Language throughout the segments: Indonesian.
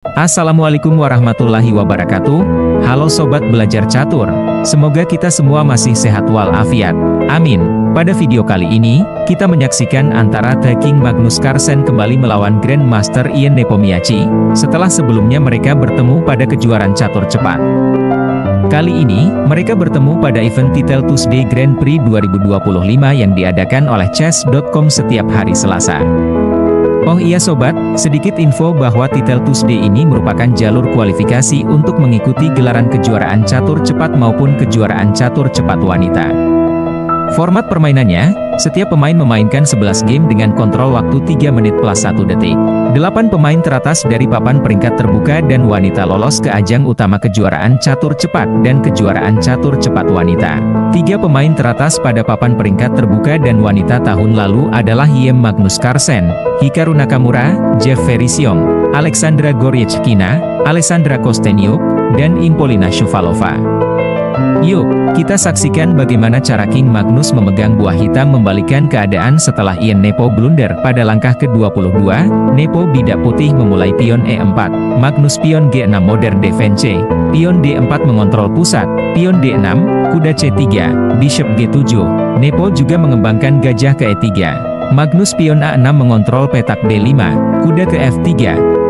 Assalamualaikum warahmatullahi wabarakatuh. Halo Sobat Belajar Catur. Semoga kita semua masih sehat walafiat. Amin. Pada video kali ini, kita menyaksikan antara The King Magnus Carlsen kembali melawan Grandmaster Ian Nepomniachtchi, setelah sebelumnya mereka bertemu pada kejuaraan catur cepat. Kali ini, mereka bertemu pada event Title Tuesday Grand Prix 2025 yang diadakan oleh Chess.com setiap hari Selasa. Oh iya sobat, sedikit info bahwa Title Tuesday ini merupakan jalur kualifikasi untuk mengikuti gelaran kejuaraan catur cepat maupun kejuaraan catur cepat wanita. Format permainannya, setiap pemain memainkan 11 game dengan kontrol waktu 3 menit plus 1 detik. 8 pemain teratas dari papan peringkat terbuka dan wanita lolos ke ajang utama kejuaraan catur cepat dan kejuaraan catur cepat wanita. 3 pemain teratas pada papan peringkat terbuka dan wanita tahun lalu adalah Ian Magnus Carlsen, Hikaru Nakamura, Jeff Verisiong, Alexandra Goryachkina, Alessandra Kosteniuk, dan Impolina Shuvalova. Yuk, kita saksikan bagaimana cara King Magnus memegang buah hitam membalikkan keadaan setelah Ian Nepo blunder pada langkah ke-22. Nepo bidak putih memulai pion E4, Magnus pion G6 modern defense, pion D4 mengontrol pusat, pion D6, kuda C3, bishop G7. Nepo juga mengembangkan gajah ke E3. Magnus pion A6 mengontrol petak D5, kuda ke F3,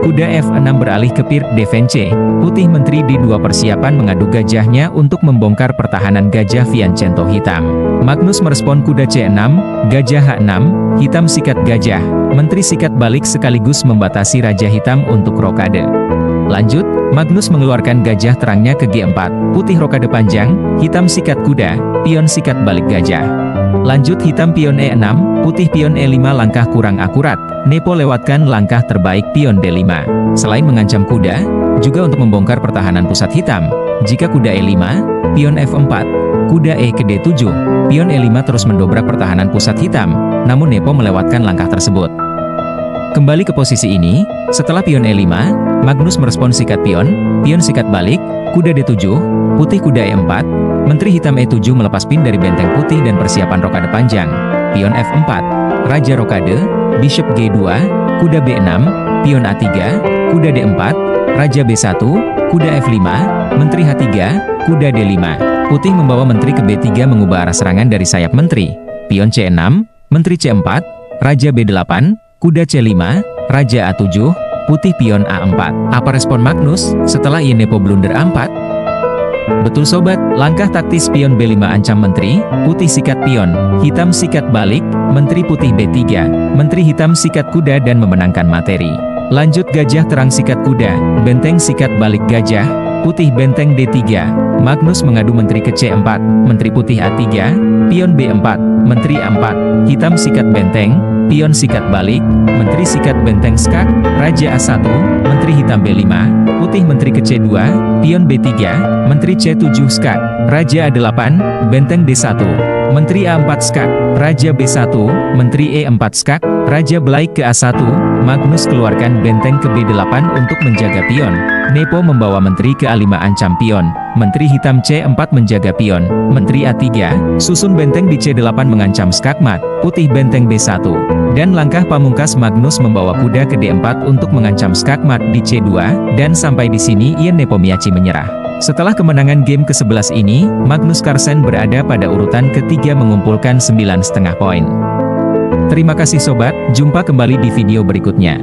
kuda F6 beralih ke pirt defense. Putih menteri D2 persiapan mengadu gajahnya untuk membongkar pertahanan gajah Fianchetto hitam. Magnus merespon kuda C6, gajah H6, hitam sikat gajah. Menteri sikat balik sekaligus membatasi raja hitam untuk rokade. Lanjut, Magnus mengeluarkan gajah terangnya ke G4, putih rokade panjang, hitam sikat kuda, pion sikat balik gajah. Lanjut hitam pion E6, putih pion E5 langkah kurang akurat. Nepo lewatkan langkah terbaik pion D5. Selain mengancam kuda, juga untuk membongkar pertahanan pusat hitam. Jika kuda E5, pion F4, kuda E ke D7, pion E5 terus mendobrak pertahanan pusat hitam, namun Nepo melewatkan langkah tersebut. Kembali ke posisi ini, setelah pion E5, Magnus merespon sikat pion sikat balik, kuda D7, putih kuda E4, menteri hitam E7 melepas pin dari benteng putih dan persiapan rokade panjang, pion F4, raja rokade, bishop G2, kuda B6, pion A3, kuda D4, raja B1, kuda F5, menteri H3, kuda D5. Putih membawa menteri ke B3 mengubah arah serangan dari sayap menteri, pion C6, menteri C4, raja B8, kuda C5, raja A7, putih pion A4. Apa respon Magnus setelah Ian Nepo blunder A4? Betul sobat, langkah taktis pion B5 ancam menteri, putih sikat pion, hitam sikat balik, menteri putih B3, menteri hitam sikat kuda dan memenangkan materi. Lanjut gajah terang sikat kuda, benteng sikat balik gajah, putih benteng D3, Magnus mengadu menteri ke C4, menteri putih A3, pion B4, menteri A4, hitam sikat benteng, pion sikat balik, menteri sikat benteng skak, raja A1, menteri hitam B5, putih menteri ke C2, pion B3, menteri C7 skak, raja A8, benteng D1, menteri A4 skak, raja B1, menteri E4 skak, raja belaik ke A1, Magnus keluarkan benteng ke B8 untuk menjaga pion. Nepo membawa menteri ke A5 ancam pion, menteri hitam C4 menjaga pion, menteri A3, susun benteng di C8 mengancam skakmat, putih benteng B1. Dan langkah pamungkas Magnus membawa kuda ke D4 untuk mengancam skakmat di C2, dan sampai di sini Ian Nepomniachtchi menyerah. Setelah kemenangan game ke-11 ini, Magnus Carlsen berada pada urutan ketiga mengumpulkan 9,5 poin. Terima kasih sobat, jumpa kembali di video berikutnya.